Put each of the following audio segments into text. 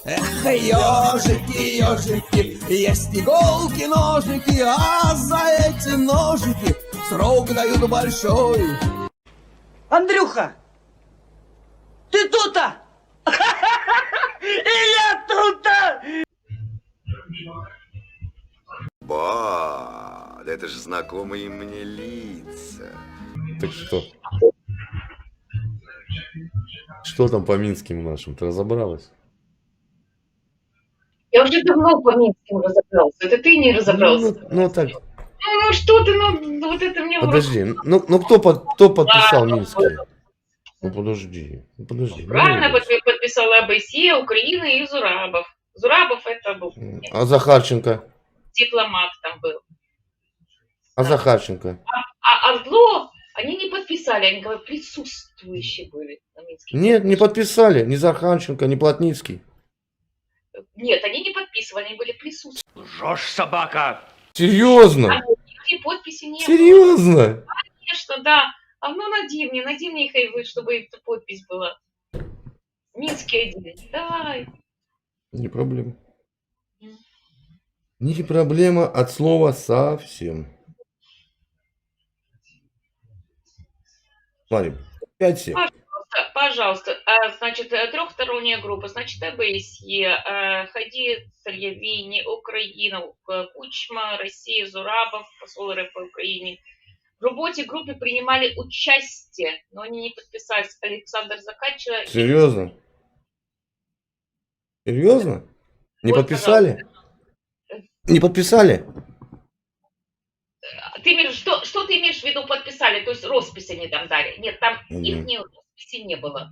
Эх, ежики, ежики, есть иголки, ножики, а за эти ножики срок дают большой. Андрюха, ты тут-то? И я тут-то! Ба, да это же знакомые мне лица. Так что? Что там по минским нашим? Ты разобралась? Я уже давно по Минским разобрался. Это ты не разобрался. Ну так, Ну что ты, ну вот это мне подожди. Ну кто подписал минские? Ну подожди. правильно подписала АБСЕ, Украина и Зурабов. Зурабов это был А Захарченко? дипломат там был. А Захарченко? А Ордло они не подписали, они говорят, присутствующие были на Минских. Нет, не подписали. Ни Захарченко, ни Плотницкий. Нет, они не подписывали, они были присутствующие. Жжешь, собака! Серьезно? Их подписи не было. Серьезно? Конечно, да. А ну найди мне их, чтобы эта подпись была. Минский один. Давай. Не проблема. Не проблема от слова совсем. Смотри, 5-7. Пожалуйста. Значит, трехсторонняя группа. Значит, АБСЕ, Хади, Сальявини, Украина, Кучма, Россия, Зурабов, посол РФ в Украине. В работе группы принимали участие, но они не подписались. Александр Закачева. Серьезно? Серьезно? Не Вот, подписали? Не подписали? Ты имеешь, что ты имеешь в виду подписали? То есть роспись они там дали? Нет, там их росписи не было.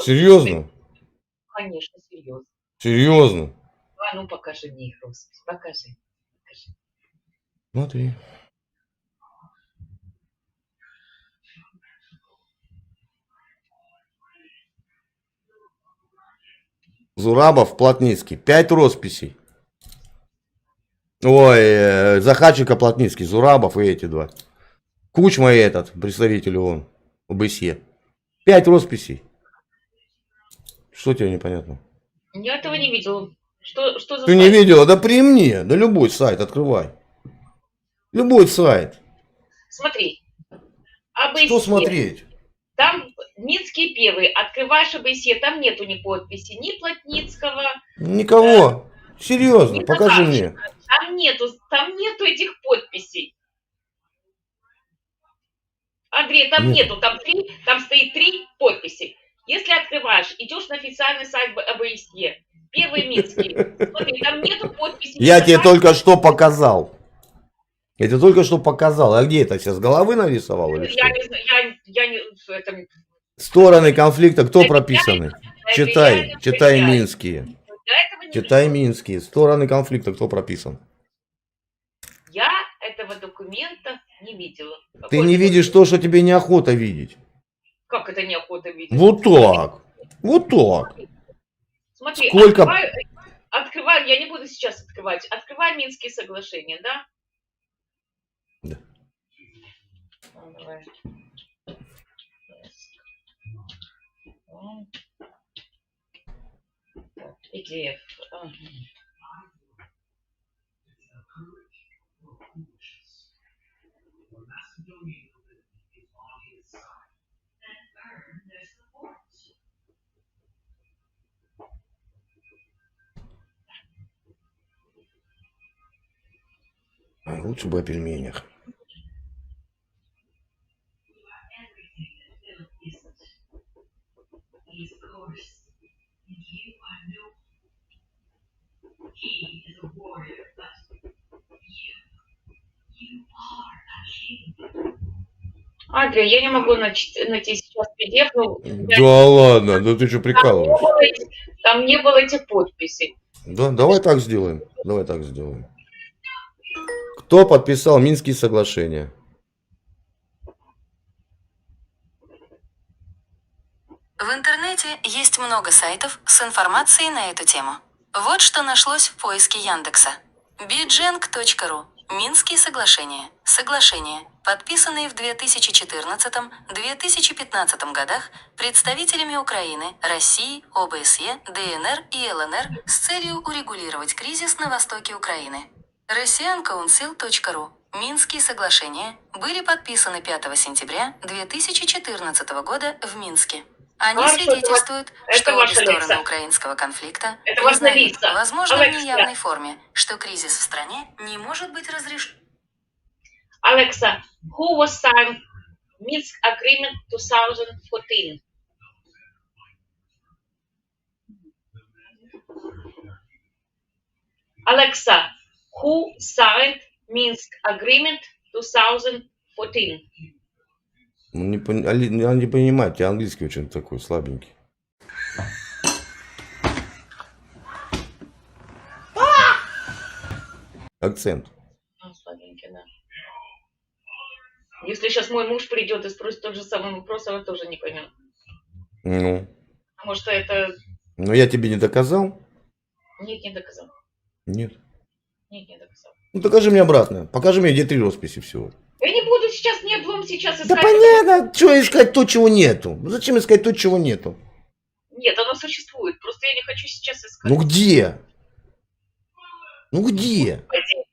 Серьезно? Конечно, серьезно. Серьезно? А ну покажи мне их роспись. Покажи. Смотри. Зурабов, Плотницкий. 5 росписей. Ой, Захарченко, Плотницкий, Зурабов и эти два. Кучма и этот, представитель ООН, ОБСЕ. 5 росписей. Что тебе непонятно? Я этого не видела. Что за Ты сайт? не видела? Да при мне. Да любой сайт открывай. Любой сайт. Смотри. АБСЕ. Что смотреть? Там Минские первые. Открываешь АБСЕ, там нету ни подписи, ни Плотницкого. Никого. Серьезно, ни покажи Захарченко. мне. Там нету этих подписей. Андрей, там Нет. нету, там стоит 3 подписи. Если открываешь, идешь на официальный сайт АБСЕ. Первый Минский. Смотри, там нету подписи. Я тебе только что показал. Я тебе только что показал. А где это сейчас? С головы нарисовал или что? Я не знаю, я не... Это, Стороны конфликта кто это прописаны? это Читай, я читай проверяю. минские. Я этого не Читай видела. минские. Стороны конфликта кто прописан? Я этого документа не видела. Ты Какой не это видишь то, что тебе неохота видеть. Как это неохота видеть? Вот так. Вот так. Смотри, Сколько- открывай, я не буду сейчас открывать. Открывай Минские соглашения, да? Да. Ну, давай. PDF. Ага. Лучше бы о пельменях. Андрей, я не могу найти сейчас PDF. Да ладно, да ты что прикалываешься? Там не было этих подписей. Да, давай так сделаем. Давай так сделаем. Кто подписал Минские соглашения? В интернете есть много сайтов с информацией на эту тему. Вот что нашлось в поиске Яндекса. Bidgeng.ru. Минские соглашения. Соглашение. подписанные в 2014-2015 годах представителями Украины, России, ОБСЕ, ДНР и ЛНР с целью урегулировать кризис на востоке Украины. RussianCouncil.ru. Минские соглашения были подписаны 5 сентября 2014 года в Минске. Они Хорошо, свидетельствуют, это что обе ваша стороны лекция. украинского конфликта Это ваша признают, лекция. возможно, в Алекса. неявной форме, что кризис в стране не может быть разрешен. Alexa, who was signed Minsk Agreement 2014? Alexa, who signed Minsk Agreement 2014? Он не понимает, у тебя английский очень такой слабенький. Акцент. Ну, слабенький, да. Если сейчас мой муж придет и спросит тот же самый вопрос, он тоже не поймет. Ну, Потому что это... но я тебе не доказал? Нет, не доказал. Нет. Нет, не доказал. Ну, докажи мне обратно. Покажи мне, где 3 росписи всего. Я не буду сейчас, не облом сейчас искать. Да понятно, что искать то, чего нету. Зачем искать то, чего нету? Нет, оно существует. Просто я не хочу сейчас искать. Ну где? Ну где? Пойди.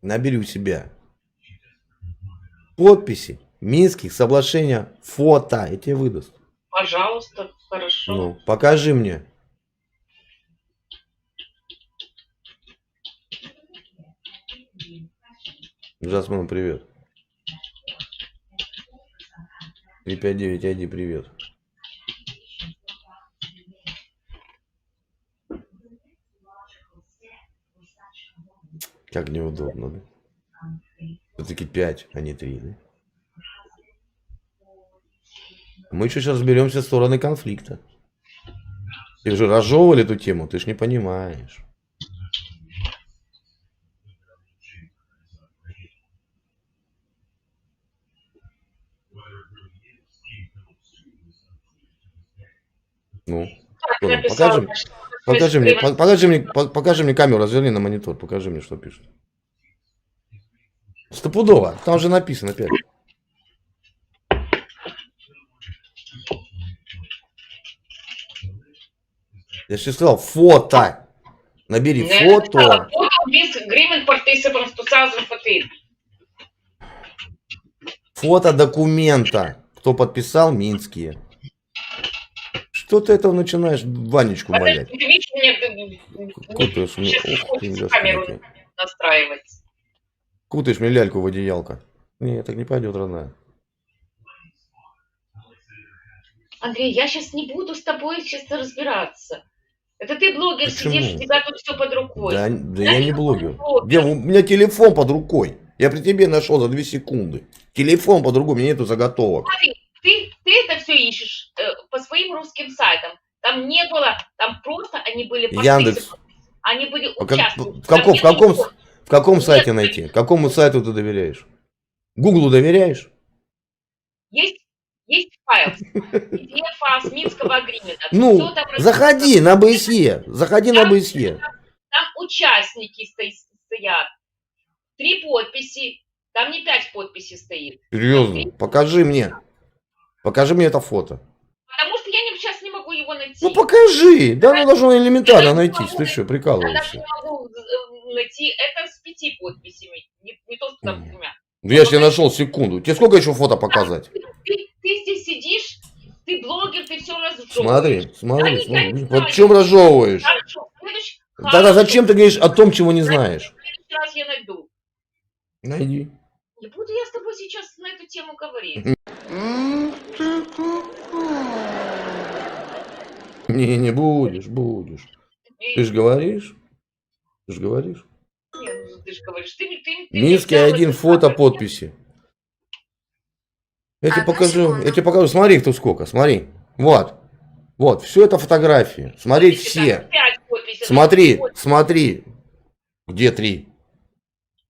Набери у себя подписи Минских соглашений, фото, и тебе выдаст. Пожалуйста, хорошо. Ну, покажи мне. Жасмин, привет. 359 ID, привет. Как неудобно, да? Все-таки 5, а не 3, да? Мы еще сейчас разберемся с стороны конфликта. Ты же разжевывали эту тему, ты ж не понимаешь. Ну, что там? Покажи мне камеру, разверни на монитор, покажи мне, что пишет. Стопудово, там же написано опять. Я же сказал, фото. Набери фото. Agreement participants 2014. Фото документа. Кто подписал? Минские. Что ты этого начинаешь Ванечку валять? Ты видишь, мне Кутаешь мне, сейчас ух ты, хочется камеру господи. настраивать. Кутаешь мне ляльку в одеялко. Не, так не пойдет, родная. Андрей, я сейчас не буду с тобой честно разбираться. Это ты блогер, Почему? сидишь, у тебя тут все под рукой. Да я не блогер. Где, у меня телефон под рукой. Я при тебе нашел за 2 секунды. Телефон под рукой, у меня нету заготовок. Смотри, ты это все ищешь по своим русским сайтам. Там не было, там просто они были Яндекс. Они были А как- участники. в каком сайте найти? Какому сайту ты доверяешь? Гуглу доверяешь? Есть файл. PDF с Минского агримента. Ну, Всё там заходи на ОБСЕ. Заходи на ОБСЕ. Там участники стоят. 3 подписи. Там не 5 подписей стоит. Серьезно, покажи мне. Покажи мне это фото. Потому что я сейчас не могу его найти. Ну покажи. Да оно должно элементарно найтись. Ты что, Я даже прикалываешься? не могу найти это с 5 подписями. Не то, что там с 2. Ну я же тебе нашел секунду. Тебе сколько еще фото показать? Ты здесь сидишь, ты блогер, ты все разжевываешь. Смотри. Вот в чем разжевываешь? Хорошо. Тогда зачем ты говоришь о том, чего не знаешь? В следующий раз я найду. Найди. Не буду я с тобой сейчас на эту тему говорить. Не будешь, будешь. Ты ж говоришь? Ты ж говоришь? Не, ну ты же говоришь, ты Минский взял один, это фото, самое. подписи. Я тебе Одну покажу, секунду. я тебе покажу. Смотри, кто сколько, смотри. Вот. Вот, все это фотографии. Смотреть Подписи, все. там 5 подписей. Смотри, Вот, смотри. Где 3?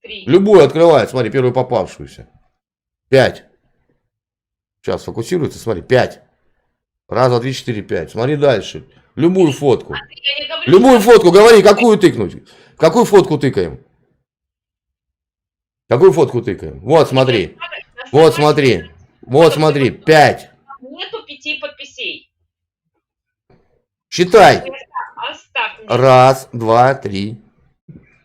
3. Любую открывает, смотри, первую попавшуюся. 5. Сейчас фокусируется, смотри, 5. Раз, два, три, четыре, 5. Смотри дальше. Любую фотку. Я не говорю, Любую что- фотку, говори, какую тыкнуть. Какую фотку тыкаем? Какую фотку тыкаем? Вот, смотри. Вот, смотри. Вот, смотри. 5. Нету 5 подписей. Считай. Оставь мне. Раз, два, три.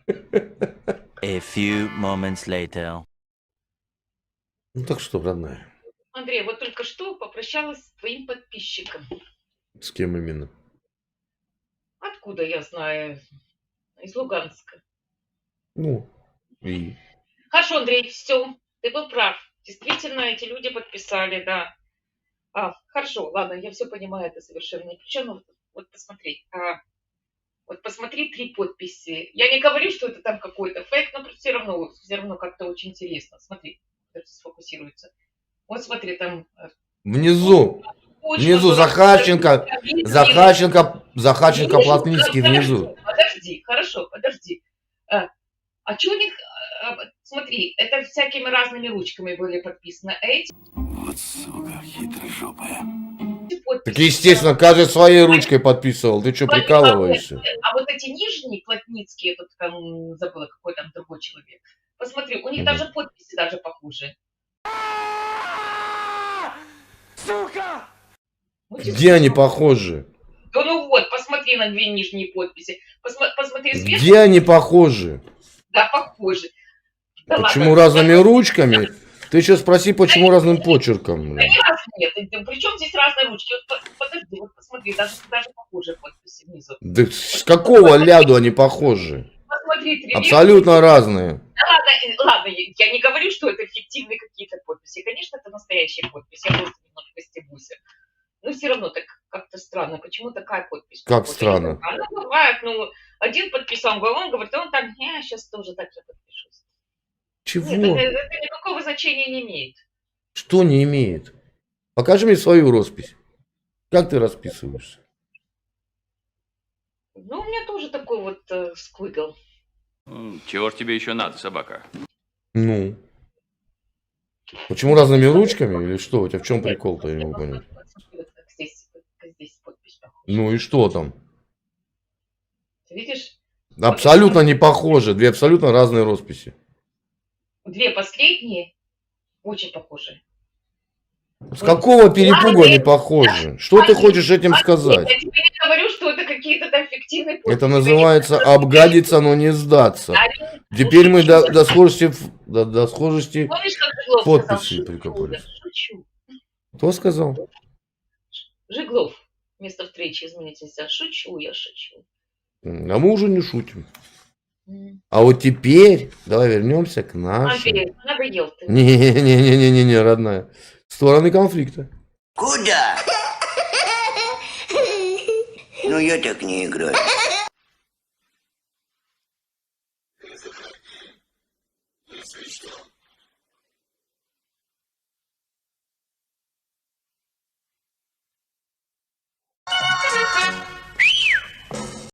A few moments later. Ну так что, родная? Андрей, вот только что попрощалась с твоим подписчиком. С кем именно? Откуда я знаю? Из Луганска. Ну, и... Хорошо, Андрей, все, ты был прав. Действительно, эти люди подписали, да. Хорошо, ладно, я все понимаю, это совершенно ни при чем. Но вот посмотри, вот посмотри 3 подписи. Я не говорю, что это там какой-то фейк, но все равно как-то очень интересно. Смотри, это сфокусируется. Вот смотри, там... Внизу. Кучма, Внизу Захарченко. Захарченко. Захарченко, Плотницкий внизу. Подожди, хорошо, подожди. А что у них, смотри, это всякими разными ручками были подписаны. А эти Вот сука, хитрожопая. подписи... Так естественно, каждый своей ручкой подписывал. Ты что, прикалываешься? А вот эти нижние, Плотницкие, тут там, забыла, какой там другой человек. Посмотри, у них Мгм. даже подписи даже похуже. Сука! Ну, Где они похожи? Да ну вот, посмотри на 2 нижние подписи. Посмотри сверху. Где они похожи? Да, похоже. Да Почему ладно. разными ручками? Ты еще спроси, почему разным почерком. Да не раз нет. Причем здесь разные ручки? Вот подожди, вот посмотри, даже похожие подписи внизу. Да с какого ляду они похожи? Посмотри, 3 Абсолютно разные. Да ладно, я не говорю, что это фиктивные какие-то подписи. Конечно, это настоящая подпись. Я просто немножко стебусь. Но все равно так как-то странно. Почему такая подпись? Как Вот, странно? Ну, бывает, один подписал, он говорит, он там, я сейчас тоже так же подпишусь. Чего? Нет, это никакого значения не имеет. Что не имеет? Покажи мне свою роспись. Как ты расписываешься? Ну, у меня тоже такой вот сквигл. Чего ж тебе еще надо, собака? Ну. Почему разными ручками или что? У тебя в чем прикол-то, я не могу понять. Смотри, вот как здесь подпись похожа. Ну и что там? Ты видишь? Абсолютно не похожи. 2 абсолютно разные росписи. 2 последние очень похожи. С какого перепугу они похожи? Что ты хочешь этим сказать? Я тебе не говорю, что это какие-то там фиктивные подписи. Это называется обгадиться, но не сдаться. Они- Теперь мы до схожести, до схожести... Помнишь, как Жиглов подписи сказал, прикопались. шучу. Кто сказал? Жиглов вместо встречи изменить нельзя. Шучу, я шучу. А мы уже не шутим. А вот теперь давай вернемся к нашим. Андрей, надоел ты. Не, родная. Стороны конфликта. Куда? Ну, я так не играю.